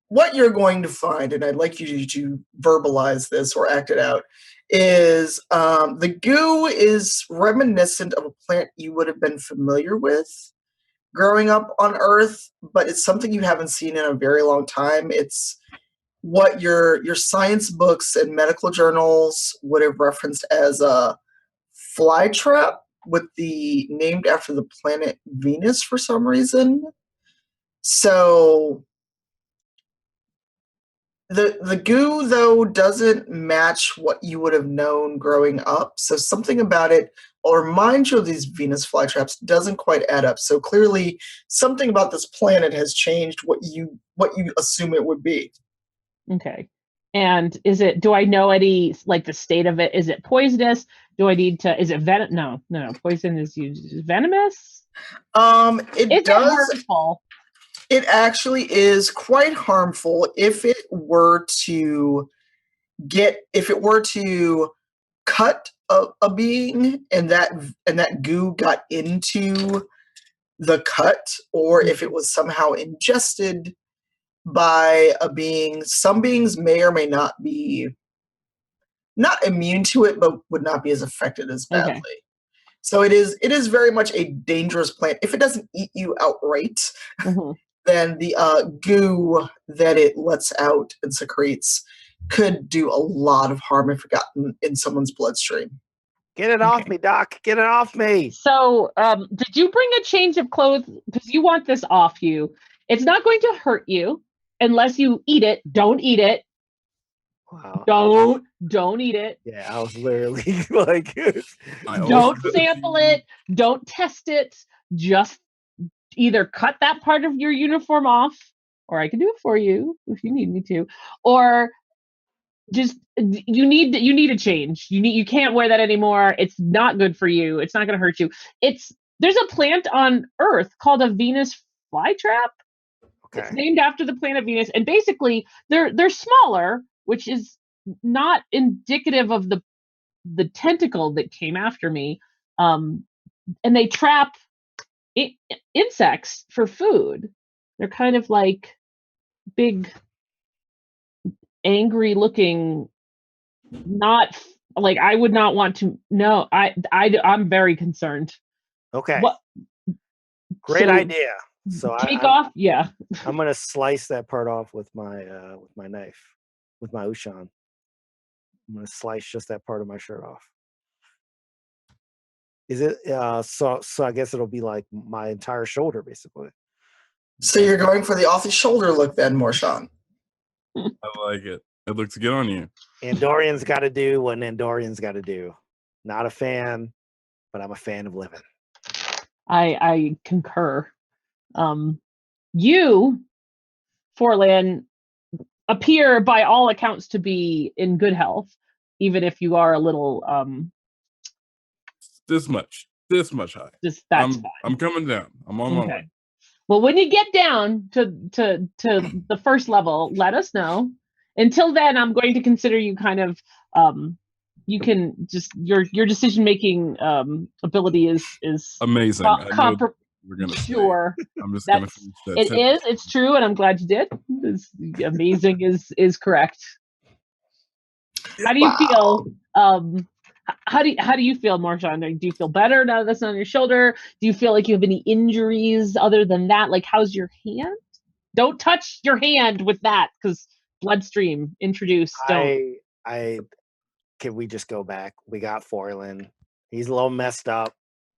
what you're going to find, and I'd like you to verbalize this or act it out, is the goo is reminiscent of a plant you would have been familiar with growing up on Earth, but it's something you haven't seen in a very long time. It's what your science books and medical journals would have referenced as a fly trap, named after the planet Venus for some reason. So the goo, though, doesn't match what you would have known growing up. So something about it, or remind you of these Venus flytraps, doesn't quite add up. So clearly something about this planet has changed what you assume it would be. Okay. And do I know any, like, the state of it? Is it poisonous? Do I need to, is it venom? No. Poison is venomous? It harmful? It actually is quite harmful if it were to cut a being and that goo got into the cut, or if it was somehow ingested by a being. Some beings may or may not be not immune to it, but would not be as affected as badly. Okay. So it is very much a dangerous plant. If it doesn't eat you outright, then the goo that it lets out and secretes could do a lot of harm if it got in someone's bloodstream. Get it off me, Doc. Get it off me. So did you bring a change of clothes? Because you want this off you. It's not going to hurt you unless you eat it. Don't eat it. Wow. Don't eat it. Yeah, I was literally like, don't sample it. Don't test it. Just either cut that part of your uniform off, or I can do it for you if you need me to, or just you need a change. You can't wear that anymore. It's not good for you. It's not going to hurt you. There's a plant on Earth called a Venus flytrap. Okay. It's named after the planet Venus, and basically they're smaller, which is not indicative of the tentacle that came after me. And they trap insects for food. They're kind of like big, angry looking, not like I would not want to know. I'm very concerned. Okay. What? Great idea. So take off. Yeah. I'm gonna slice that part off with my knife, with my Ushan. I'm gonna slice just that part of my shirt off. Is it so I guess it'll be like my entire shoulder basically. So you're going for the off-the-shoulder look then, Morshan. I like it. It looks good on you. Andorian's got to do what an Andorian's got to do. Not a fan, but I'm a fan of living. I concur. You, Forlan, appear by all accounts to be in good health, even if you are a little this much high. That's fine. I'm coming down. I'm on my way. Well, when you get down to the first level, let us know. Until then, I'm going to consider you kind of you can just your decision making ability is amazing. We're gonna sure. I'm just gonna finish that it sentence. it's true, and I'm glad you did. Amazing is correct. How do you feel? How do you feel, Morshan? Do you feel better now that's on your shoulder? Do you feel like you have any injuries other than that? Like, how's your hand? Don't touch your hand with that, because bloodstream introduced. Don't. Can we just go back? We got Forlan. He's a little messed up.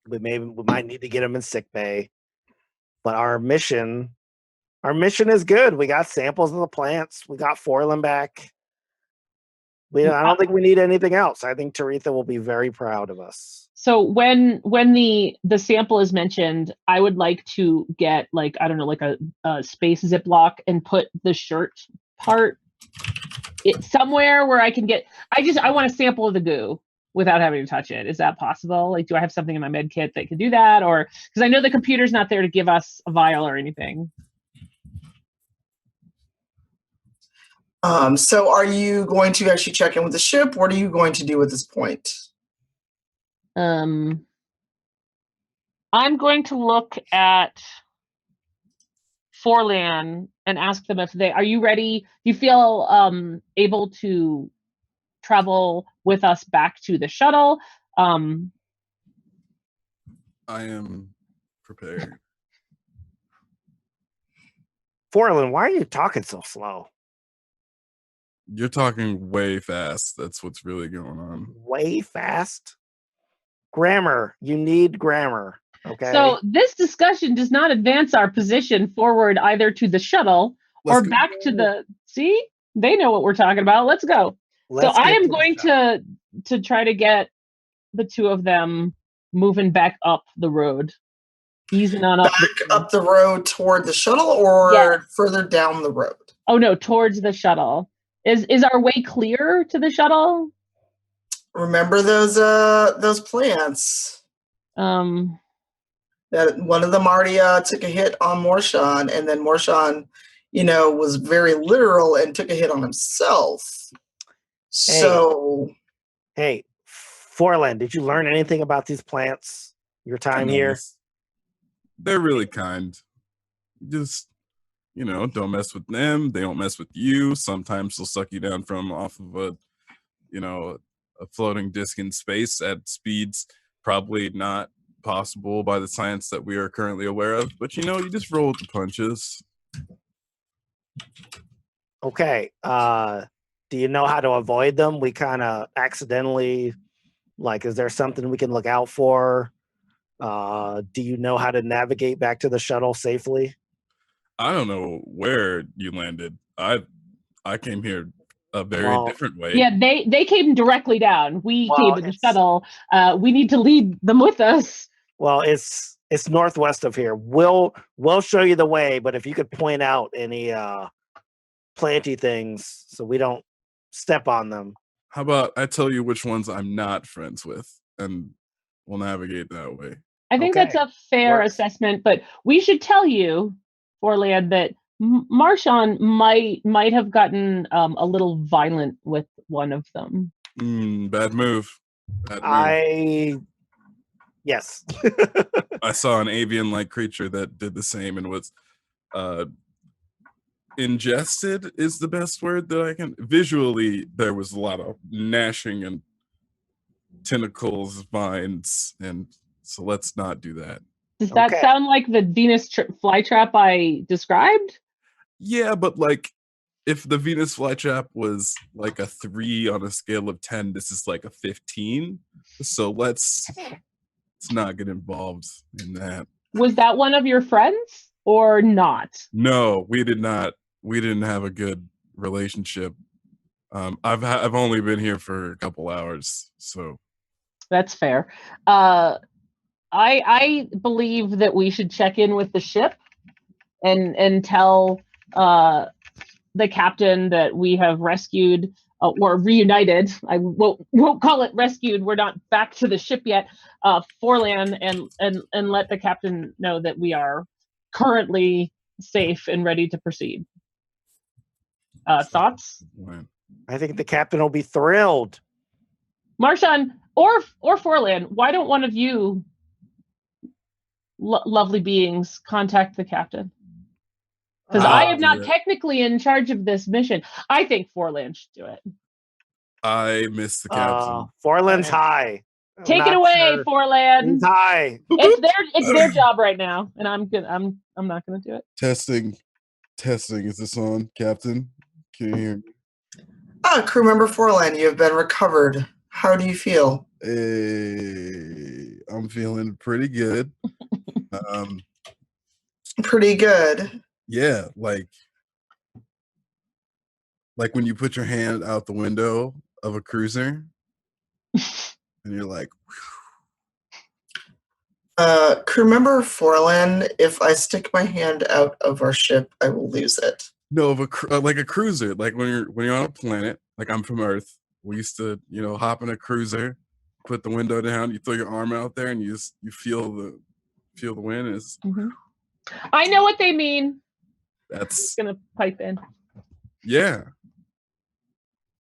We might need to get him in sick bay. But our mission is good. We got samples of the plants. We got Forlan back. I don't think we need anything else. I think Taritha will be very proud of us. So when the sample is mentioned, I would like to get like a space Ziploc and put the shirt part somewhere where I can get. I want a sample of the goo without having to touch it. Is that possible? Like, do I have something in my med kit that can do that, or because I know the computer's not there to give us a vial or anything. So are you going to actually check in with the ship? What are you going to do at this point? I'm going to look at Forlan and ask them if are you ready? Do you feel able to travel with us back to the shuttle? I am prepared. Forlan, why are you talking so slow? You're talking way fast. That's what's really going on. Way fast? Grammar. You need grammar. Okay. So this discussion does not advance our position forward either to the shuttle or back to the. See, they know what we're talking about. Let's go. So I am going to try to get the two of them moving back up the road, easing on up. Up the road toward the shuttle, or further down the road? Oh no, towards the shuttle. Is our way clear to the shuttle? Remember those plants? That one of them already took a hit on Morshan, and then Morshan, was very literal and took a hit on himself. So, hey, Forlan, did you learn anything about these plants? Your time here? They're really kind. Just, don't mess with them. They don't mess with you. Sometimes they'll suck you down from off of a floating disc in space at speeds probably not possible by the science that we are currently aware of. But you just roll with the punches. Okay. Do you know how to avoid them? We kind of accidentally, is there something we can look out for? Do you know how to navigate back to the shuttle safely? I don't know where you landed. I came here a very different way. Yeah, they came directly down. We came in the shuttle. We need to lead them with us. Well, it's northwest of here. We'll show you the way, but if you could point out any planty things so we don't step on them. How about I tell you which ones I'm not friends with, and we'll navigate that way. I think that's a fair assessment, but we should tell you, Forlan, that Morshan might have gotten a little violent with one of them. Bad move. Bad move. Yes. I saw an avian-like creature that did the same and was ingested is the best word that I can. Visually, there was a lot of gnashing and tentacles, vines, and so let's not do that. Does that sound like the Venus flytrap I described? Yeah, but like if the Venus flytrap was like a 3 on a scale of 10, this is like a 15. So let's not get involved in that. Was that one of your friends or not? No, we did not. We didn't have a good relationship. I've only been here for a couple hours, so that's fair. I believe that we should check in with the ship and tell the captain that we have rescued or reunited. I won't call it rescued. We're not back to the ship yet. Forlan and let the captain know that we are currently safe and ready to proceed. Thoughts? I think the captain will be thrilled. Morshan or Forlan, why don't one of you lovely beings contact the captain? Because I am not technically in charge of this mission. I think Forlan should do it. I miss the captain. Forlan's high. Take it away, Forlan. He's high. It's their job right now, and I'm not gonna do it. Testing. Is this on, Captain? Can you hear me? Crew member Forlan, you have been recovered. How do you feel? I'm feeling pretty good. Pretty good. Yeah, like when you put your hand out the window of a cruiser and you're like, crew member Forlan, if I stick my hand out of our ship, I will lose it. No, like a cruiser, like when you're on a planet, like I'm from Earth. We used to, hop in a cruiser, put the window down, you throw your arm out there, and you feel the wind. Is I know what they mean. That's gonna pipe in. Yeah.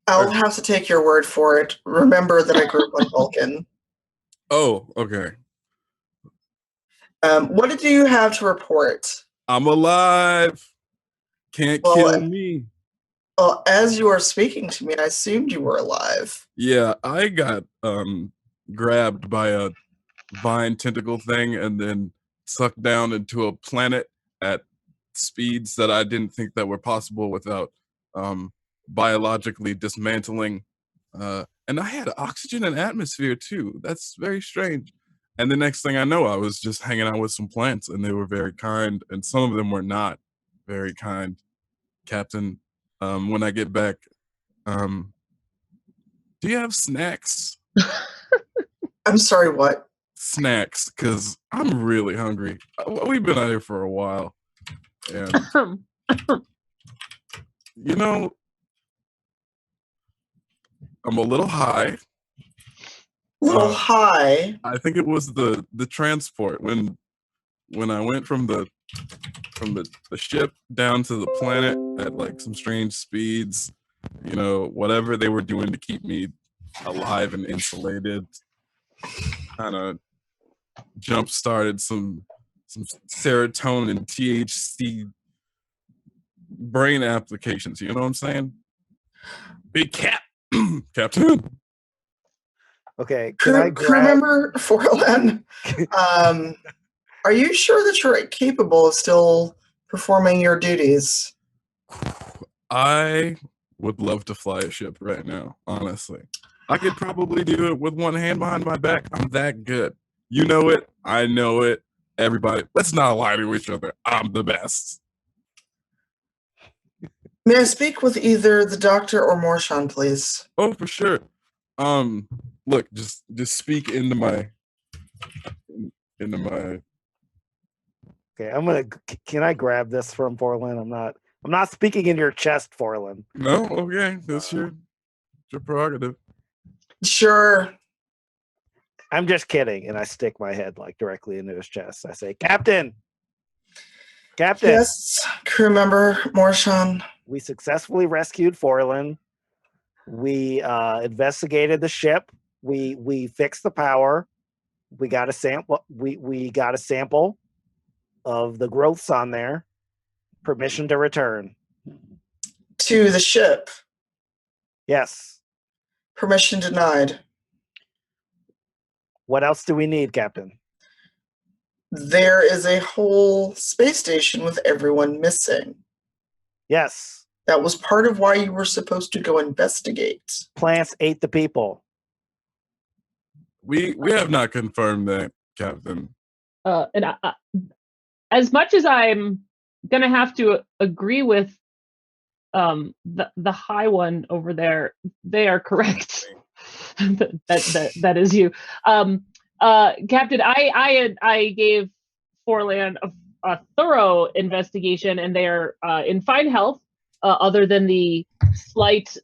I'll have to take your word for it. Remember that I grew up on Vulcan. Oh, okay. What did you have to report? I'm alive. Can't kill me. Well, as you are speaking to me, I assumed you were alive. Yeah, I got grabbed by a vine tentacle thing and then sucked down into a planet at speeds that I didn't think that were possible without biologically dismantling. And I had oxygen and atmosphere too. That's very strange. And the next thing I know, I was just hanging out with some plants, and they were very kind, and some of them were not very kind. Captain, when I get back, do you have snacks? I'm sorry, what? Snacks, because I'm really hungry. We've been out here for a while. And, I'm a little high. Little high? I think it was the transport. When I went from the ship down to the planet at like some strange speeds, whatever they were doing to keep me alive and insulated, kind of jump started some serotonin and THC brain applications. You know what I'm saying? Big Captain. Okay, crew member Forlan, are you sure that you're capable of still performing your duties? I would love to fly a ship right now, honestly. I could probably do it with one hand behind my back. I'm that good. You know it. I know it. Everybody, let's not lie to each other. I'm the best. May I speak with either the doctor or Morshan, please? Oh, for sure. Look, just speak into my. Okay, can I grab this from Forlan? I'm not speaking in your chest, Forlan. No, okay, that's your prerogative. Sure. I'm just kidding, and I stick my head like directly into his chest. I say, Captain. Captain, Yes, crew member Morshan. we successfully rescued Forlin. We investigated the ship. We fixed the power. We got a sample. We got a sample of the growths on there. Permission to return. To the ship. Yes. Permission denied. What else do we need, Captain? There is a whole space station with everyone missing. Yes. That was part of why you were supposed to go investigate. Plants ate the people. We have not confirmed that, Captain. And as much as I'm gonna have to agree with the high one over there, they are correct. that is you, Captain. I gave Forlan a thorough investigation, and they are in fine health, other than the slight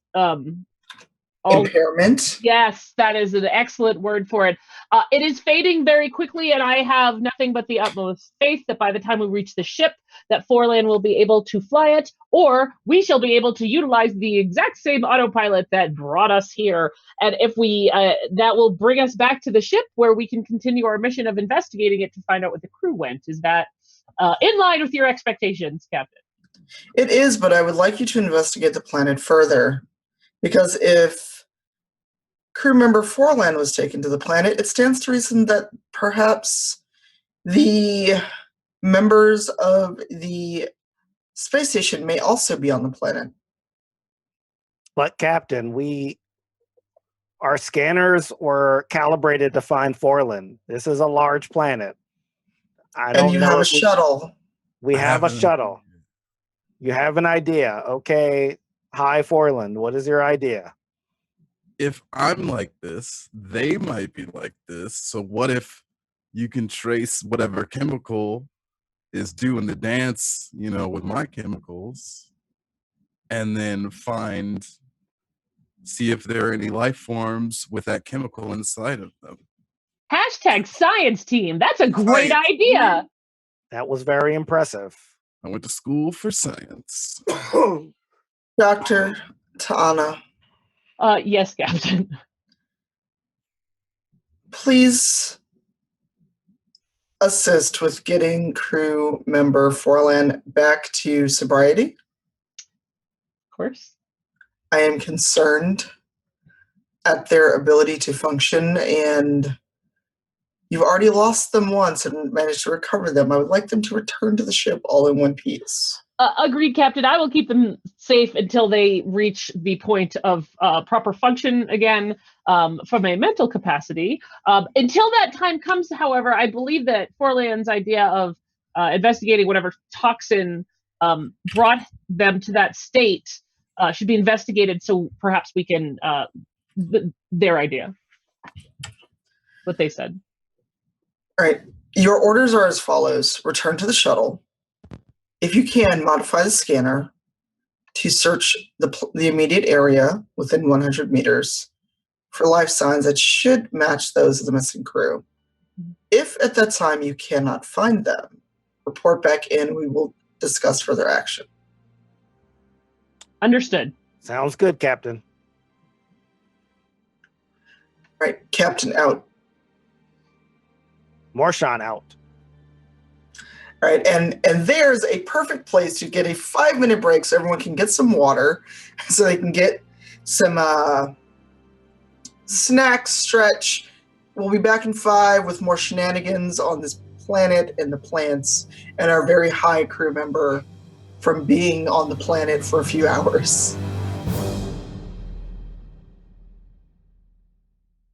impairment. Yes, that is an excellent word for it. It is fading very quickly, and I have nothing but the utmost faith that by the time we reach the ship, that Forlan will be able to fly it, or we shall be able to utilize the exact same autopilot that brought us here. And if we, that will bring us back to the ship, where we can continue our mission of investigating it to find out where the crew went. Is that in line with your expectations, Captain? It is, but I would like you to investigate the planet further, because if crew member Forlan was taken to the planet, it stands to reason that perhaps the members of the space station may also be on the planet. But Captain, our scanners were calibrated to find Forlan. This is a large planet. And you have a shuttle. We have a shuttle. You have an idea. Okay. Hi, Forlan. What is your idea? If I'm like this, they might be like this. So what if you can trace whatever chemical is doing the dance, with my chemicals, and then see if there are any life forms with that chemical inside of them. Hashtag science team. That's a great idea. That was very impressive. I went to school for science. Dr. Ta'ana. Yes, Captain. Please assist with getting crew member Forlan back to sobriety. Of course. I am concerned at their ability to function, and you've already lost them once and managed to recover them. I would like them to return to the ship all in one piece. Agreed, Captain. I will keep them safe until they reach the point of proper function again, from a mental capacity. Until that time comes, however, I believe that Forlan's idea of investigating whatever toxin brought them to that state should be investigated, so perhaps we can, their idea, what they said. All right. Your orders are as follows. Return to the shuttle. If you can, modify the scanner to search the immediate area within 100 meters for life signs that should match those of the missing crew. If at that time you cannot find them, report back in. We will discuss further action. Understood. Sounds good, Captain. All right. Captain out. Morshan out. All right, and there's a perfect place to get a 5-minute break so everyone can get some water, so they can get some snacks, stretch. We'll be back in 5 with more shenanigans on this planet and the plants, and our very high crew member from being on the planet for a few hours.